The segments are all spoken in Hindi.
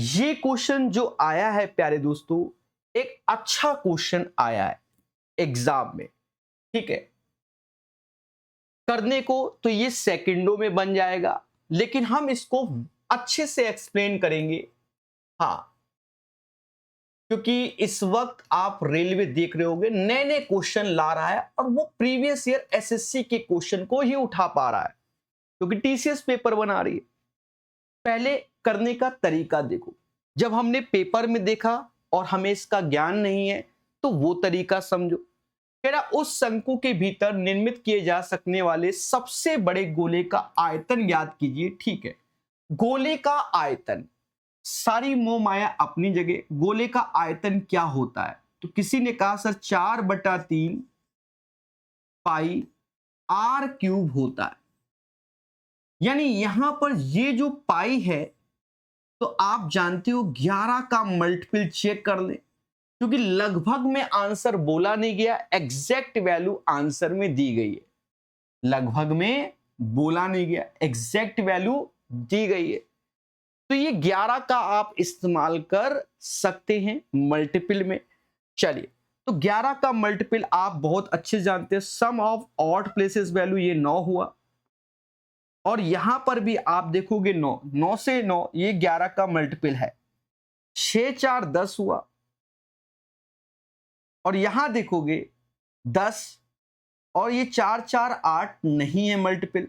ये क्वेश्चन जो आया है प्यारे दोस्तों, एक अच्छा क्वेश्चन आया है एग्जाम में। ठीक है, करने को तो ये सेकंडों में बन जाएगा, लेकिन हम इसको अच्छे से एक्सप्लेन करेंगे। हाँ, क्योंकि इस वक्त आप रेलवे देख रहे होगे, नए नए क्वेश्चन ला रहा है और वो प्रीवियस ईयर एसएससी के क्वेश्चन को ही उठा पा रहा है, क्योंकि टीसीएस पेपर बना रही है। पहले करने का तरीका देखो, जब हमने पेपर में देखा और हमें इसका ज्ञान नहीं है तो वो तरीका समझो। कह रहा उस शंकु के भीतर निर्मित किए जा सकने वाले सबसे बड़े गोले का आयतन याद कीजिए। ठीक है, गोले का आयतन, सारी मोह माया अपनी जगह, गोले का आयतन क्या होता है? तो किसी ने कहा सर 4/3 पाई आर क्यूब होता है। यानी यहां पर ये जो पाई है, तो आप जानते हो 11 का मल्टीपल चेक कर ले, क्योंकि लगभग में आंसर बोला नहीं गया, एग्जैक्ट वैल्यू आंसर में दी गई है। लगभग में बोला नहीं गया, एग्जैक्ट वैल्यू दी गई है। तो ये 11 का आप इस्तेमाल कर सकते हैं मल्टीपल में। चलिए, तो 11 का मल्टीपल आप बहुत अच्छे जानते हैं, सम ऑफ ऑड प्लेसेस वैल्यू ये 9 हुआ, और यहां पर भी आप देखोगे 9, 9 से 9 ये 11 का मल्टीपल है, 6 4 10 हुआ, और यहां देखोगे 10, और ये 4 4 8 नहीं है मल्टीपल,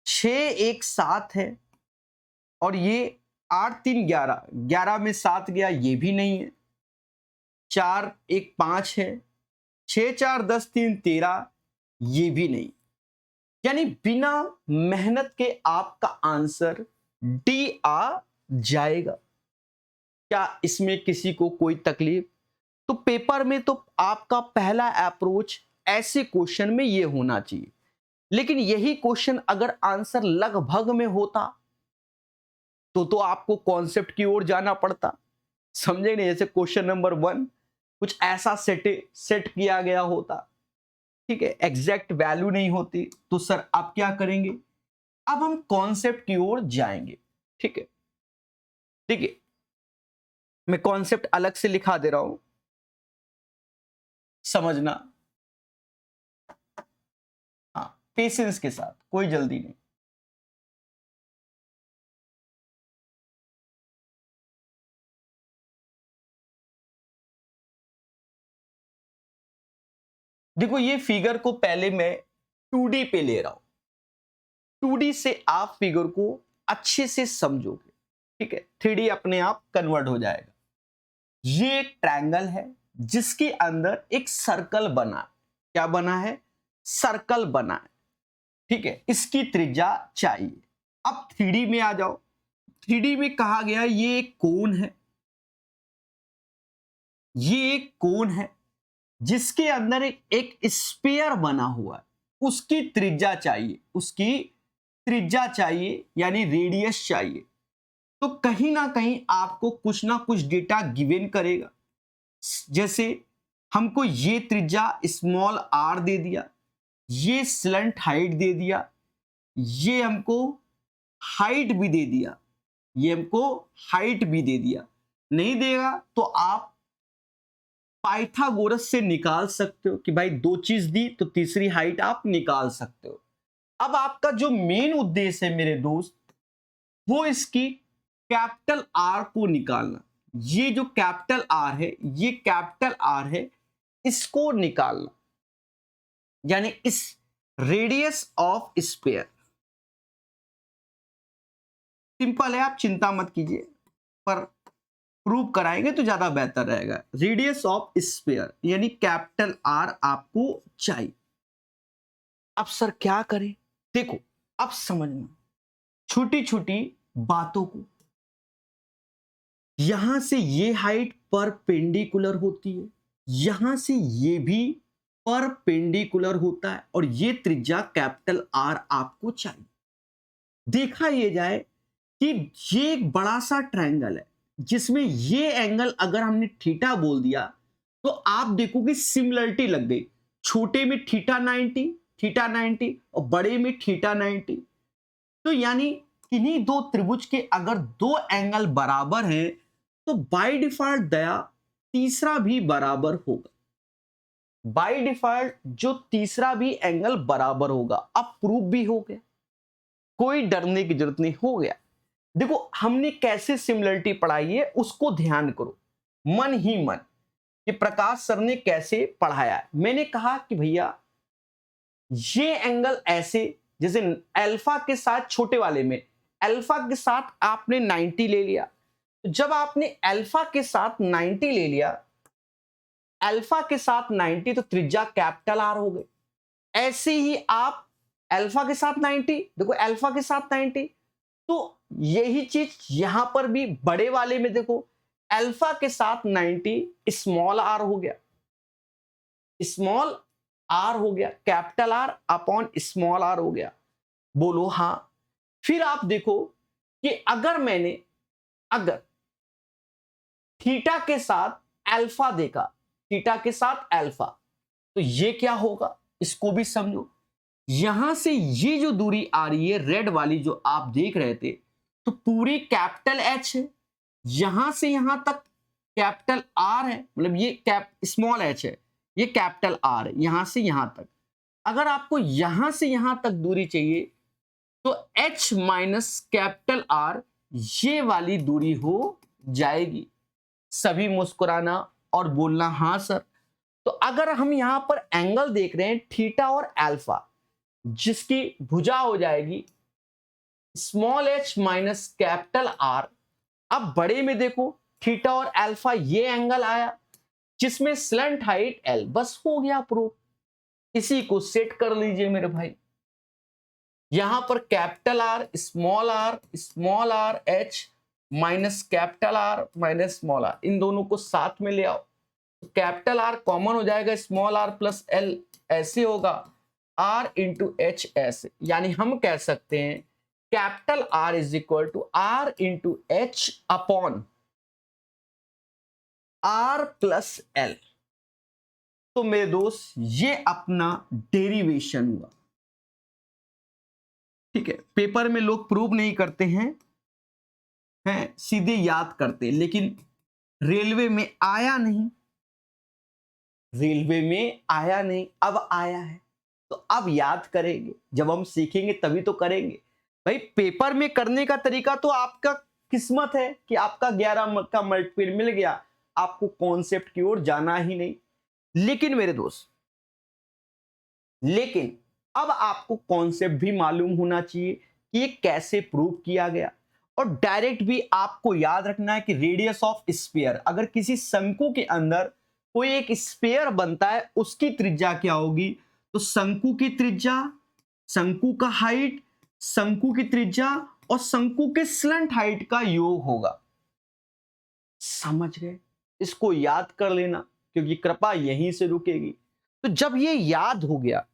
6 1 7 है, और ये 8 3 11, 11 में 7 गया ये भी नहीं है, 4 1 5 है, 6 4 10 3 13 ये भी नहीं। यानी बिना मेहनत के आपका आंसर डी आ जाएगा। क्या इसमें किसी को कोई तकलीफ? तो पेपर में तो आपका पहला अप्रोच ऐसे क्वेश्चन में ये होना चाहिए, लेकिन यही क्वेश्चन अगर आंसर लगभग में होता तो आपको कॉन्सेप्ट की ओर जाना पड़ता। समझे नहीं? जैसे क्वेश्चन नंबर 1 कुछ ऐसा सेट किया गया होता, ठीक है, एग्जैक्ट वैल्यू नहीं होती, तो सर आप क्या करेंगे? अब हम कॉन्सेप्ट की ओर जाएंगे। ठीक है, ठीक है, मैं कॉन्सेप्ट अलग से लिखा दे रहा हूं, समझना। हाँ, पेशेंस के साथ, कोई जल्दी नहीं। देखो, ये फिगर को पहले मैं 2D पे ले रहा हूं, 2D से आप फिगर को अच्छे से समझोगे। ठीक है, 3D अपने आप कन्वर्ट हो जाएगा। ये एक ट्रायंगल है जिसके अंदर एक सर्कल बना। क्या बना है? सर्कल बना है। ठीक है, इसकी त्रिज्या चाहिए। अब 3D में आ जाओ। 3D में कहा गया ये एक कोण है, ये एक कोण है जिसके अंदर एक स्फीयर बना हुआ है, उसकी त्रिज्या चाहिए, उसकी त्रिज्या चाहिए, यानी रेडियस चाहिए। तो कहीं ना कहीं आपको कुछ ना कुछ डेटा गिवन करेगा। जैसे हमको ये त्रिज्या स्मॉल आर दे दिया, ये स्लंट हाइट दे दिया, ये हमको हाइट भी दे दिया, ये हमको हाइट भी दे दिया। नहीं देगा तो आप पाइथागोरस से निकाल सकते हो कि भाई 2 चीज दी तो तीसरी हाइट आप निकाल सकते हो। अब आपका जो मेन उद्देश्य है मेरे दोस्त, वो इसकी कैपिटल आर को निकालना। ये जो कैपिटल आर है, ये कैपिटल आर है, इसको निकालना, यानी इस रेडियस ऑफ स्फीयर। सिंपल है, आप चिंता मत कीजिए, पर प्रूव कराएंगे तो ज्यादा बेहतर रहेगा। रेडियस ऑफ स्फीयर यानी कैपिटल आर आपको चाहिए। अब सर क्या करें? देखो, अब समझना छोटी छोटी बातों को। यहां से ये हाइट परपेंडिकुलर होती है, यहां से ये भी परपेंडिकुलर होता है, और ये त्रिज्या कैपिटल आर आपको चाहिए। देखा ये जाए कि ये एक बड़ा सा ट्रायंगल है जिसमें ये एंगल अगर हमने थीटा बोल दिया तो आप देखोगे सिमिलरिटी लग गई। छोटे में थीटा 90 और बड़े में थीटा 90। तो यानी किन्हीं दो त्रिभुज के अगर दो एंगल बराबर हैं तो बाय डिफॉल्ट दया तीसरा भी बराबर होगा। बाय डिफॉल्ट जो तीसरा भी एंगल बराबर होगा। अब प्रूफ भी हो गया, कोई डरने की जरूरत नहीं, हो गया। देखो हमने कैसे सिमिलरिटी पढ़ाई है उसको ध्यान करो, मन ही मन, कि प्रकाश सर ने कैसे पढ़ाया है। मैंने कहा कि भैया ये एंगल ऐसे, जैसे अल्फा के साथ छोटे वाले में अल्फा के साथ आपने 90 ले लिया, तो जब आपने अल्फा के साथ 90 ले लिया, अल्फा के साथ 90 तो त्रिज्या कैपिटल आर हो गई। ऐसे ही आप अल्फा के साथ 90, देखो अल्फा के साथ 90, तो यही चीज यहां पर भी बड़े वाले में देखो, अल्फा के साथ 90 स्मॉल आर हो गया, स्मॉल आर हो गया, capital R upon small R हो गया। बोलो हां। फिर आप देखो कि अगर थीटा के साथ अल्फा देखा, थीटा के साथ अल्फा, तो ये क्या होगा, इसको भी समझो। यहां से ये जो दूरी आ रही है रेड वाली जो आप देख रहे थे, तो पूरी कैपिटल एच है, यहां से यहां तक कैपिटल आर है, मतलब ये स्मॉल एच है, ये कैपिटल आर है, यहां से यहां तक। अगर आपको यहां से यहां तक दूरी चाहिए तो एच माइनस कैपिटल आर ये वाली दूरी हो जाएगी। सभी मुस्कुराना और बोलना हां सर। तो अगर हम यहां पर एंगल देख रहे हैं थीटा और अल्फा, जिसकी भुजा हो जाएगी small H minus capital are. अब बड़े में देखो थीटा और अल्फा, ये एंगल आया जिसमें स्लंट हाइट एल, बस हो गया प्रूफ। इसी को सेट कर लीजिए मेरे भाई। यहां पर capital R small R H minus capital R minus small R, इन दोनों को साथ में ले आओ, तो कैपिटल आर कॉमन हो जाएगा, स्मॉल आर प्लस एल ऐसे होगा, आर इंटू एच ऐसे। यानी हम कह सकते हैं capital R is equal to R into H upon R plus L. तो मेरे दोस्त ये अपना डेरिवेशन हुआ। ठीक है, पेपर में लोग प्रूव नहीं करते हैं सीधे याद करते, लेकिन रेलवे में आया नहीं, रेलवे में आया नहीं, अब आया है तो अब याद करेंगे। जब हम सीखेंगे तभी तो करेंगे भाई। पेपर में करने का तरीका तो आपका किस्मत है कि आपका 11 का मल्टीपल मिल गया, आपको कॉन्सेप्ट की ओर जाना ही नहीं। लेकिन मेरे दोस्त, लेकिन अब आपको कॉन्सेप्ट भी मालूम होना चाहिए कि ये कैसे प्रूव किया गया। और डायरेक्ट भी आपको याद रखना है कि रेडियस ऑफ स्फीयर, अगर किसी शंकु के अंदर कोई एक स्फीयर बनता है उसकी त्रिज्या क्या होगी, तो शंकु की त्रिज्या, शंकु का हाइट, शंकु की त्रिज्या और शंकु के स्लंट हाइट का योग होगा। समझ गए? इसको याद कर लेना, क्योंकि कृपा यहीं से रुकेगी। तो जब ये याद हो गया,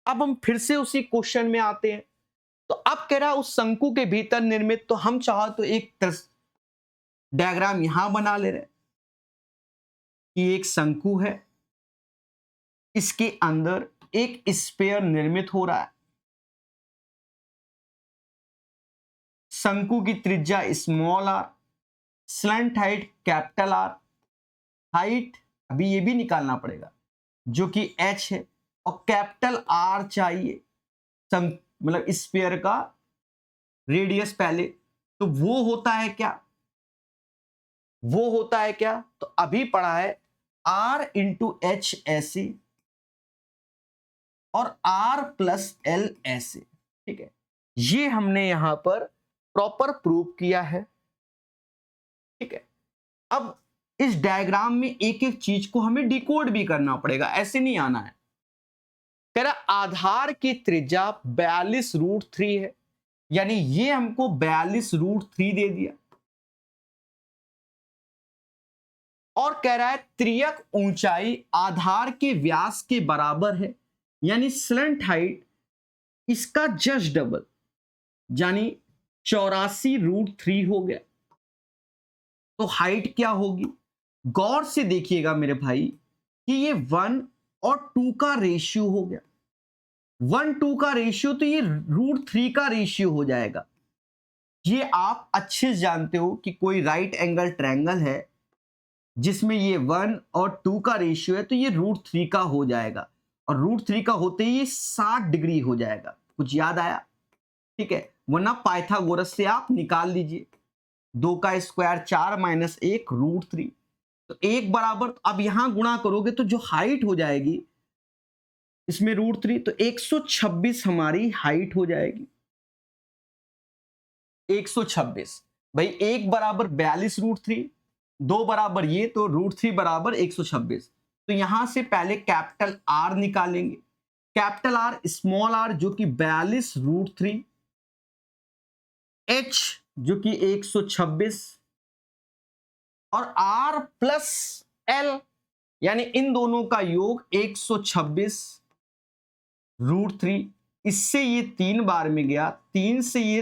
अब हम फिर से उसी क्वेश्चन में आते हैं। तो अब कह रहा उस शंकु के भीतर निर्मित, तो हम चाह तो एक डायग्राम यहां बना ले रहे कि एक शंकु है, इसके अंदर एक स्फीयर निर्मित हो रहा है, शंकु की त्रिज्या small R, slant height capital R, height अभी ये भी निकालना पड़ेगा जो कि h है, और कैपिटल आर चाहिए, मतलब स्फीयर का रेडियस पहले। तो वो होता है क्या, वो होता है क्या, तो अभी पढ़ा है r इंटू एच ऐसे और r प्लस एल ऐसे। ठीक है, ये हमने यहां पर प्रॉपर प्रूव किया है। ठीक है, अब इस डायग्राम में एक एक चीज को हमें डिकोड भी करना पड़ेगा, ऐसे नहीं आना है। कह रहा आधार की त्रिज्या 42√3 है, यानी ये हमको 42√3 दे दिया, और कह रहा है त्रियक ऊंचाई आधार के व्यास के बराबर है, यानी स्लंट हाइट इसका जस्ट डबल, यानी 84√3 हो गया। तो हाइट क्या होगी, गौर से देखिएगा मेरे भाई कि ये 1 और 2 का रेशियो हो गया, 1:2 का रेशियो, तो ये √3 का रेशियो हो जाएगा। ये आप अच्छे से जानते हो कि कोई राइट एंगल ट्रायंगल है जिसमें ये 1 और 2 का रेशियो है, तो ये √3 का हो जाएगा, और √3 का होते ही ये 60 डिग्री हो जाएगा। कुछ याद आया? ठीक है, वरना पाइथागोरस से आप निकाल लीजिए। 2 का स्क्वायर 4 माइनस 1 √3, तो 1 बराबर, अब यहां गुणा करोगे तो जो हाइट हो जाएगी इसमें √3, तो 126 हमारी हाइट हो जाएगी। 126 भाई, 1 बराबर 42 √3, 2 बराबर ये, तो √3 बराबर 126। तो यहां से पहले कैपिटल आर निकालेंगे, कैपिटल आर स्मॉल आर जो कि 42 √3, एच जो कि 126, और आर प्लस एल यानी इन दोनों का योग 126 √3। इससे ये 3 बार में गया, 3 से ये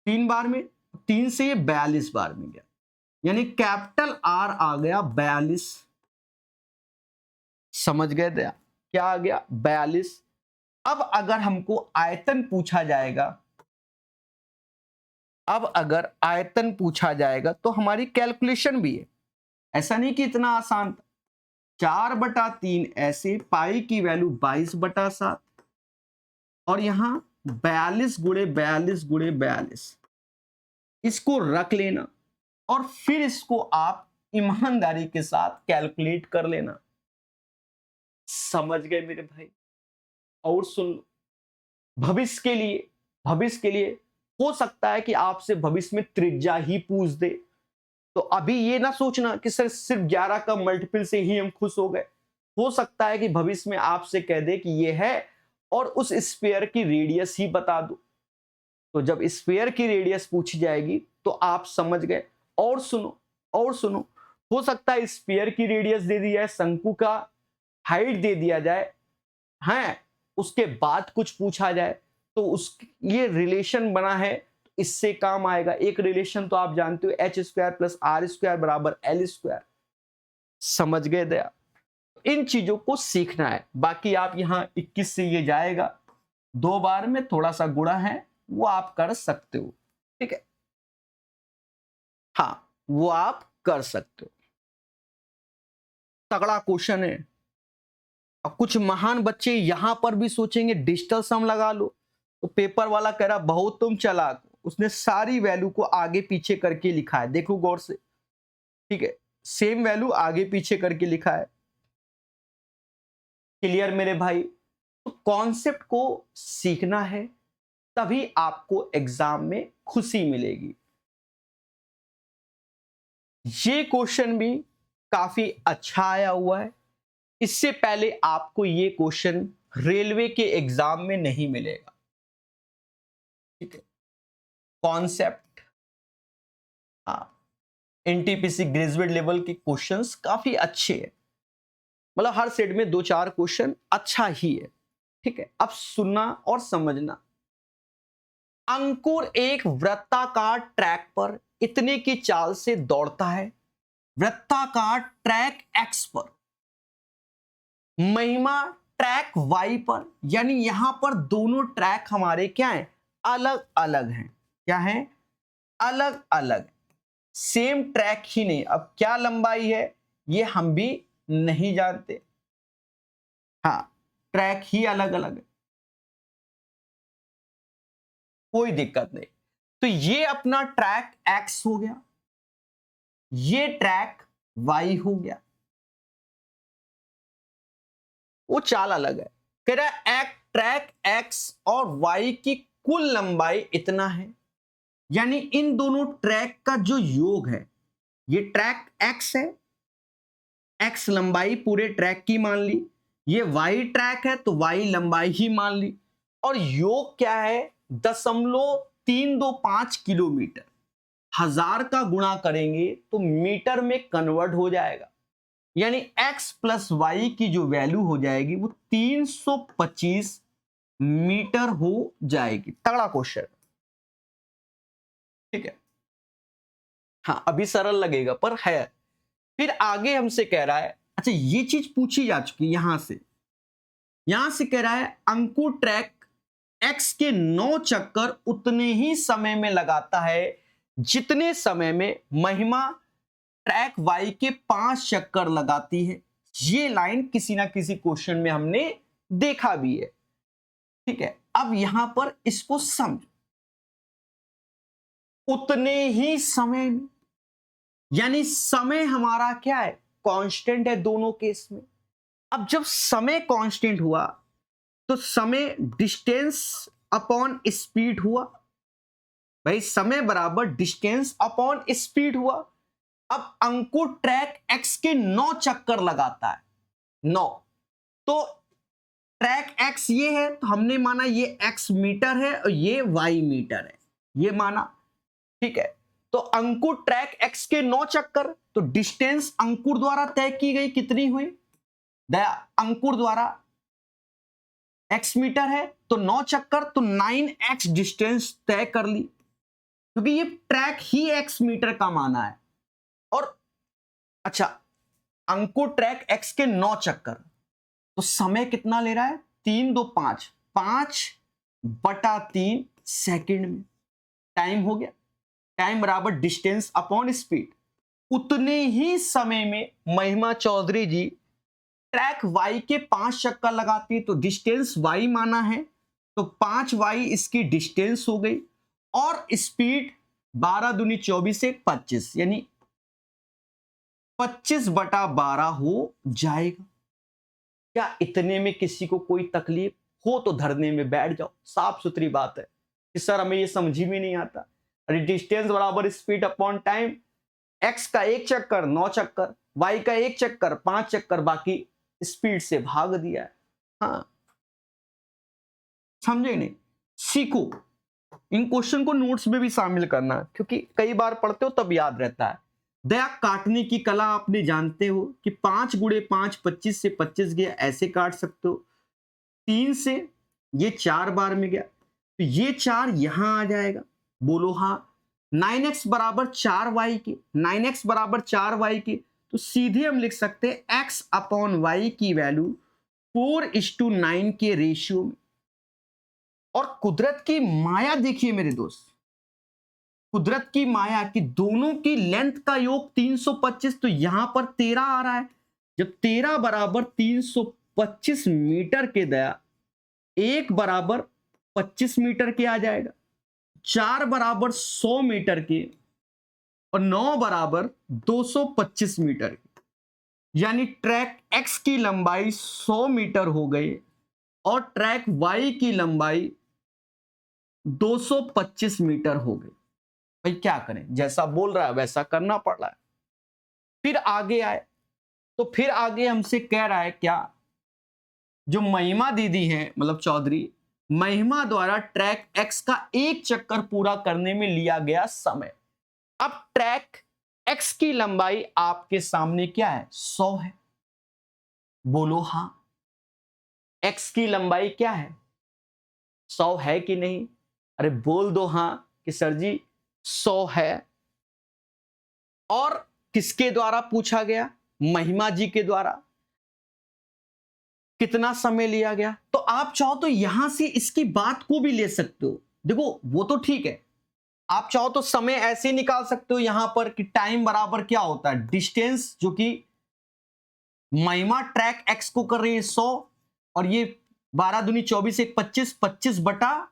3 बार में, 3 से ये 42 बार में गया, यानी कैपिटल आर आ गया 42। समझ गए थे? क्या आ गया? 42। अब अगर हमको आयतन पूछा जाएगा, अब अगर आयतन पूछा जाएगा तो हमारी कैलकुलेशन भी है, ऐसा नहीं कि इतना आसान था। 4/3 ऐसे, पाई की वैल्यू 22/7, और यहां 42 गुणे 42 गुणे 42, इसको रख लेना, और फिर इसको आप ईमानदारी के साथ कैलकुलेट कर लेना। समझ गए मेरे भाई? और सुन लो, भविष्य के लिए हो सकता है कि आपसे भविष्य में त्रिज्या ही पूछ दे, तो अभी ये ना सोचना कि सर सिर्फ 11 का मल्टीपल से ही हम खुश हो गए। हो सकता है कि भविष्य में आपसे कह दे कि ये है, और उस स्फीयर की रेडियस ही बता दो। तो जब स्फीयर की रेडियस पूछी जाएगी तो आप समझ गए। और सुनो, हो सकता है स्फीयर की रेडियस दे दी जाए, शंकु का हाइट दे दिया जाए, हैं, उसके बाद कुछ पूछा जाए, तो उस ये रिलेशन बना है, इससे काम आएगा। एक रिलेशन तो आप जानते हो, h² + r² = l²। समझ गए दया? इन चीजों को सीखना है। बाकी आप यहां 21 से ये जाएगा, 2 बार में थोड़ा सा गुणा है, वो आप कर सकते हो। ठीक है, हाँ, वो आप कर सकते हो। तगड़ा क्वेश्चन है। अब कुछ महान बच्चे यहां पर भी सोचेंगे डिजिटल सम लगा लो, तो पेपर वाला कह रहा बहुत तुम चालाक, उसने सारी वैल्यू को आगे पीछे करके लिखा है। देखो गौर से, ठीक है, सेम वैल्यू आगे पीछे करके लिखा है। क्लियर मेरे भाई? तो कॉन्सेप्ट को सीखना है, तभी आपको एग्जाम में खुशी मिलेगी। ये क्वेश्चन भी काफी अच्छा आया हुआ है। इससे पहले आपको ये क्वेश्चन रेलवे के एग्जाम में नहीं मिलेगा। ठीक है, कॉन्सेप्ट, हाँ, एनटीपीसी ग्रेजुएट लेवल के क्वेश्चंस काफी अच्छे हैं, मतलब हर सेट में 2-4 क्वेश्चन अच्छा ही है। ठीक है, अब सुनना और समझना। अंकुर एक वृत्ताकार ट्रैक पर इतने की चाल से दौड़ता है, वृत्ताकार ट्रैक एक्स पर, महिमा ट्रैक वाई पर, यानी यहां पर दोनों ट्रैक हमारे क्या हैं? अलग अलग हैं। क्या हैं? अलग अलग। सेम ट्रैक ही नहीं, अब क्या लंबाई है ये हम भी नहीं जानते। हाँ, ट्रैक ही अलग अलग है, कोई दिक्कत नहीं। तो ये अपना ट्रैक एक्स हो गया, ये ट्रैक वाई हो गया, वो चाल अलग है। कह रहा है ट्रैक एक्स और वाई की कुल लंबाई इतना है, यानी इन दोनों ट्रैक का जो योग है, ये ट्रैक एक्स है, एक्स लंबाई पूरे ट्रैक की मान ली, ये वाई ट्रैक है तो वाई लंबाई ही मान ली, और योग क्या है? 0.325 किलोमीटर। 1000 का गुणा करेंगे तो मीटर में कन्वर्ट हो जाएगा, यानी x + y की जो वैल्यू हो जाएगी वो 325 मीटर हो जाएगी। तगड़ा क्वेश्चन, ठीक है, हाँ, अभी सरल लगेगा पर है। फिर आगे हमसे कह रहा है, अच्छा ये चीज पूछी जा चुकी, यहां से कह रहा है अंकुर ट्रैक एक्स के 9 चक्कर उतने ही समय में लगाता है जितने समय में महिमा ट्रैक वाई के 5 चक्कर लगाती है। ये लाइन किसी ना किसी क्वेश्चन में हमने देखा भी है। ठीक है, अब यहां पर इसको समझो, उतने ही समय में, यानी समय हमारा क्या है, कांस्टेंट है दोनों केस में। अब जब समय कांस्टेंट हुआ तो समय डिस्टेंस अपॉन स्पीड हुआ। भाई समय बराबर डिस्टेंस अपॉन स्पीड हुआ। अब अंकुर ट्रैक एक्स के 9 चक्कर लगाता है, 9, तो ट्रैक एक्स ये है तो हमने माना ये एक्स मीटर है और ये वाई मीटर है, ये माना। ठीक है, तो अंकुर ट्रैक एक्स के 9 चक्कर, तो डिस्टेंस अंकुर द्वारा तय की गई कितनी हुई दया, अंकुर द्वारा एक्स मीटर है तो 9 चक्कर, तो 9x डिस्टेंस तय कर ली, क्योंकि ये ट्रैक ही एक्स मीटर का माना है। और अच्छा, अंकुर ट्रैक एक्स के 9 चक्कर, तो समय कितना ले रहा है, 3 2 5, 5/3 सेकंड में टाइम हो गया। टाइम बराबर डिस्टेंस अपॉन स्पीड। उतने ही समय में महिमा चौधरी जी ट्रैक वाई के 5 चक्कर लगाती है, तो डिस्टेंस वाई माना है, तो 5y इसकी डिस्टेंस हो गई, और स्पीड 12 दूनी 24 से 25, यानी 25/12 हो जाएगा। क्या इतने में किसी को कोई तकलीफ हो तो धरने में बैठ जाओ, साफ सुथरी बात है कि सर हमें ये समझ ही नहीं आता। अरे डिस्टेंस बराबर स्पीड अपॉन टाइम, एक्स का 1 चक्कर 9 चक्कर, वाई का 1 चक्कर 5 चक्कर, बाकी स्पीड से भाग दिया है। हाँ, समझे नहीं, सीखो, इन क्वेश्चन को नोट्स में भी शामिल करना, क्योंकि कई बार पढ़ते हो तब याद रहता है। दया काटने की कला आपने जानते हो कि 5 × 5 25 से 25 गया, ऐसे काट सकते हो। 3 से ये 4 बार में गया, तो ये 4 यहां आ जाएगा, बोलो हाँ। 9x बराबर 4y के, 9x बराबर 4y के, तो सीधे हम लिख सकते हैं x अपॉन वाई की वैल्यू 4:9 के रेशियो में। और कुदरत की माया देखिए मेरे दोस्त, कुदरत की माया कि दोनों की लेंथ का योग 325, तो यहां पर 13 आ रहा है। जब 13 बराबर 325 मीटर के दया, 1 बराबर 25 मीटर के आ जाएगा, 4 बराबर 100 मीटर के, और 9 बराबर 225 मीटर की, यानी ट्रैक एक्स की लंबाई 100 मीटर हो गई और ट्रैक वाई की लंबाई 225 मीटर हो गई। भाई क्या करें, जैसा बोल रहा है वैसा करना पड़ रहा है। फिर आगे आए तो फिर आगे हमसे कह रहा है क्या, जो महिमा दीदी है मतलब चौधरी, महिमा द्वारा ट्रैक एक्स का 1 चक्कर पूरा करने में लिया गया समय। अब ट्रैक एक्स की लंबाई आपके सामने क्या है, 100 है, बोलो हां। एक्स की लंबाई क्या है, 100 है कि नहीं, अरे बोल दो हां कि सर जी 100 है। और किसके द्वारा पूछा गया, महिमा जी के द्वारा। कितना समय लिया गया, तो आप चाहो तो यहां से इसकी बात को भी ले सकते हो। देखो वो तो ठीक है, आप चाहो तो समय ऐसे निकाल सकते हो यहां पर कि टाइम बराबर क्या होता है, डिस्टेंस, जो कि महिमा ट्रैक एक्स को कर रही है 100, और ये 12 दूनी 24 1 25, 25/12,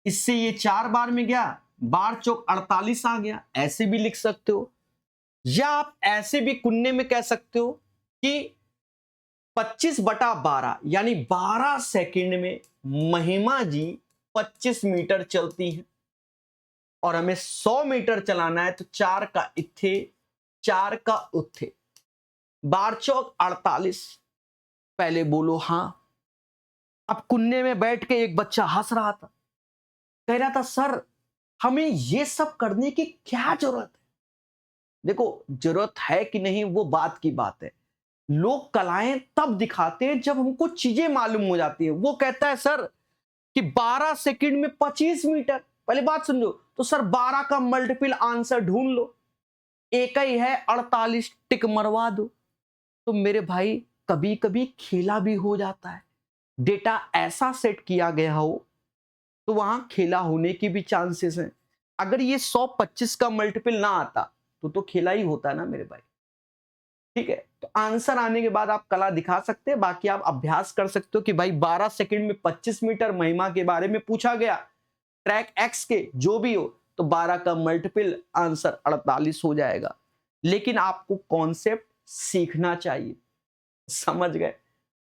इससे ये 4 बार में गया, 12 चौक 48 आ गया, ऐसे भी लिख सकते हो। या आप ऐसे भी कुन्ने में कह सकते हो कि 25/12, यानी 12 सेकंड में महिमा जी 25 मीटर चलती हैं, और हमें 100 मीटर चलाना है, तो 4 का इत्थे 4 का उत्थे, 12 चौक 48, पहले बोलो हां। अब कुन्ने में बैठ के एक बच्चा हंस रहा था, कह रहा था सर हमें ये सब करने की क्या जरूरत है। देखो जरूरत है कि नहीं वो बात की बात है, लोग कलाएं तब दिखाते हैं जब हमको चीजें मालूम हो जाती है। वो कहता है सर कि 12 सेकंड में 25 मीटर, पहले बात समझो, तो सर 12 का मल्टीपल आंसर ढूंढ लो, एक ही है 48, टिक मरवा दो। तो मेरे भाई कभी कभी खेला भी हो जाता है, डेटा ऐसा सेट किया गया हो तो वहां खेला होने की भी चांसेस हैं। अगर ये 125 का मल्टीपल ना आता तो खेला ही होता ना मेरे भाई। ठीक है, तो आंसर आने के बाद आप कला दिखा सकते हैं, बाकी आप अभ्यास कर सकते हो कि भाई 12 सेकंड में 25 मीटर महिमा के बारे में पूछा गया, ट्रैक एक्स के जो भी हो, तो 12 का मल्टीपल आंसर 48 हो जाएगा। लेकिन आपको कॉन्सेप्ट सीखना चाहिए, समझ गए?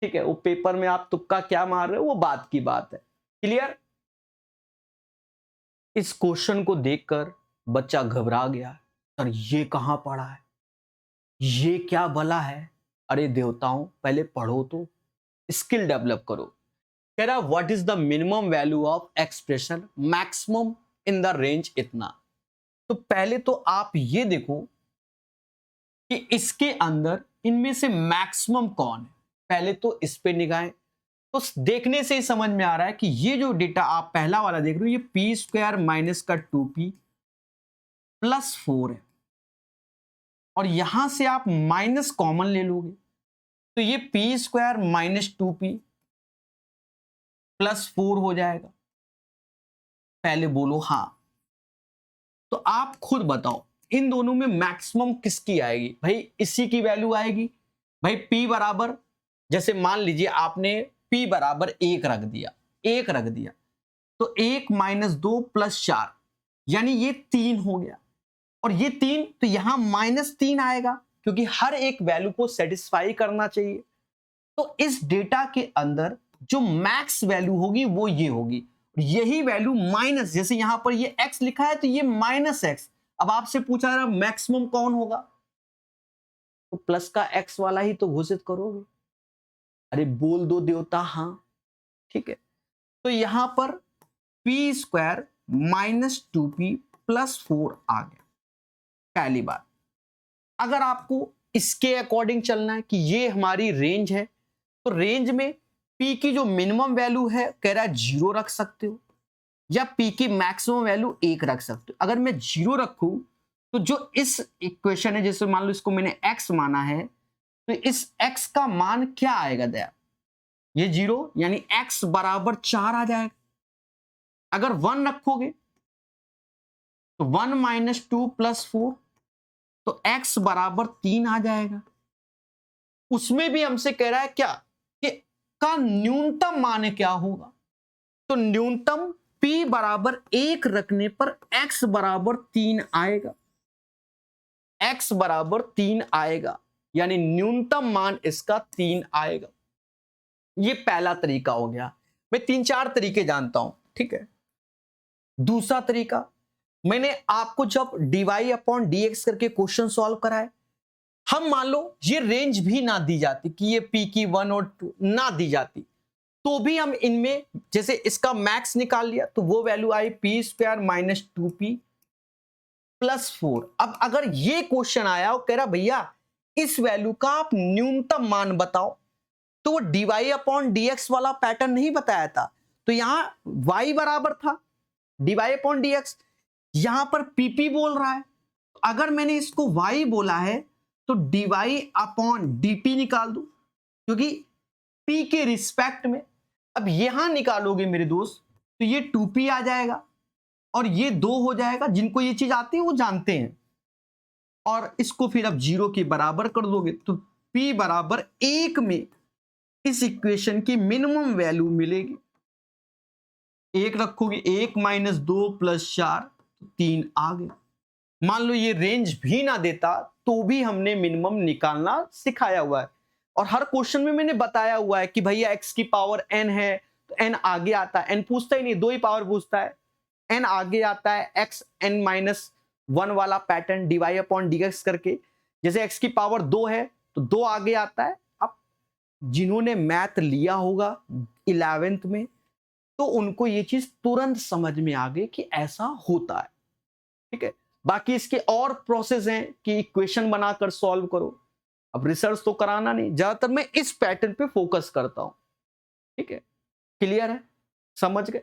ठीक है, वो पेपर में आप तुक्का क्या मार रहे हो वो बात की बात है। क्लियर? इस क्वेश्चन को देखकर बच्चा घबरा गया, सर ये कहां पढ़ा है, ये क्या भला है? अरे देवताओं, पहले पढ़ो तो स्किल डेवलप करो। कह रहा what is the minimum value of expression maximum in the range इतना। तो पहले तो आप ये देखो कि इसके अंदर इनमें से मैक्सिमम कौन है, पहले तो इस पे निगाहें। तो देखने से ही समझ में आ रहा है कि ये जो डेटा आप पहला वाला देख रहे हो ये पी स्क्वायर माइनस का 2p प्लस 4 है, और यहां से आप माइनस कॉमन ले लोगे तो ये P square minus 2p plus 4 हो जाएगा। पहले बोलो हाँ। तो आप खुद बताओ इन दोनों में मैक्सिमम किसकी आएगी? भाई इसी की वैल्यू आएगी। भाई p बराबर, जैसे मान लीजिए आपने p बराबर 1 रख दिया, 1 रख दिया तो 1 माइनस 2 प्लस 4 यानी ये 3 हो गया, और ये 3 तो यहां माइनस 3 आएगा क्योंकि हर एक वैल्यू को सेटिस्फाई करना चाहिए। तो इस डेटा के अंदर जो मैक्स वैल्यू होगी वो ये होगी, यही वैल्यू माइनस, जैसे यहां पर ये x लिखा है तो ये माइनस x। अब आपसे पूछा रहा मैक्सिमम कौन होगा, तो प्लस का x वाला ही तो घोषित करोगे। अरे बोल दो देवता हाँ। ठीक है, तो यहां पर p square minus 2p plus 4 आ गया। पहली बात, अगर आपको इसके अकॉर्डिंग चलना है कि ये हमारी रेंज है, तो रेंज में p की जो मिनिमम वैल्यू है कह रहा है 0 रख सकते हो, या p की मैक्सिमम वैल्यू 1 रख सकते हो। अगर मैं 0 रखूं तो जो इस इक्वेशन है, जैसे मान लो इसको मैंने x माना है, तो इस x का मान क्या आएगा दया? ये 0 यानी x बराबर 4 आ जाएगा। अगर 1 रखोगे तो 1 माइनस 2 प्लस 4, तो x बराबर 3 आ जाएगा। उसमें भी हमसे कह रहा है क्या कि का न्यूनतम मान क्या होगा, तो न्यूनतम p बराबर 1 रखने पर x बराबर 3 आएगा, x बराबर 3 आएगा, यानी न्यूनतम मान इसका 3 आएगा। ये पहला तरीका हो गया। मैं 3-4 तरीके जानता हूं, ठीक है। दूसरा तरीका, मैंने आपको जब dy अपॉन dx करके क्वेश्चन सॉल्व कराए, हम मान लो ये रेंज भी ना दी जाती कि ये p की 1 और 2 ना दी जाती, तो भी हम इनमें जैसे इसका मैक्स निकाल लिया तो वो वैल्यू आई p square minus 2p plus 4। अब अगर ये क्वेश्चन आया और कह रहा भैया इस वैल्यू का आप न्यूनतम मान बताओ, तो वो dy अपॉन dx वाला पैटर्न नहीं बताया था, तो यहां y बराबर था dy अपॉन dx, यहां पर pp बोल रहा है। अगर मैंने इसको y बोला है तो dy अपॉन dp निकाल दो, क्योंकि p के रिस्पेक्ट में। अब यहां निकालोगे मेरे दोस्त तो ये 2p आ जाएगा और ये 2 हो जाएगा। जिनको ये चीज आती है वो जानते हैं, और इसको फिर अब 0 के बराबर कर दोगे तो p बराबर 1 में इस इक्वेशन की मिनिमम वैल्यू मिलेगी। 1 रखोगे, 1 माइनस 2 प्लस 4 3 आ गया। मान लो ये रेंज भी ना देता तो भी हमने मिनिमम निकालना सिखाया हुआ है, और हर क्वेश्चन में मैंने बताया हुआ है कि भैया x की पावर n है तो n आगे आता है। n पूछता ही नहीं, 2 ही पावर पूछता है, n आगे आता है, x n माइनस 1 वाला पैटर्न dy अपॉन dx करके। जैसे x की पावर 2 है तो 2 आगे आता है। अब जिन्होंने मैथ लिया होगा 11th में तो उनको ये चीज तुरंत समझ में आ गई कि ऐसा होता है, ठीक है। बाकी इसके और प्रोसेस हैं कि इक्वेशन बनाकर सॉल्व करो। अब रिसर्च तो कराना नहीं, ज्यादातर मैं इस पैटर्न पे फोकस करता हूं, ठीक है। क्लियर है, समझ गए?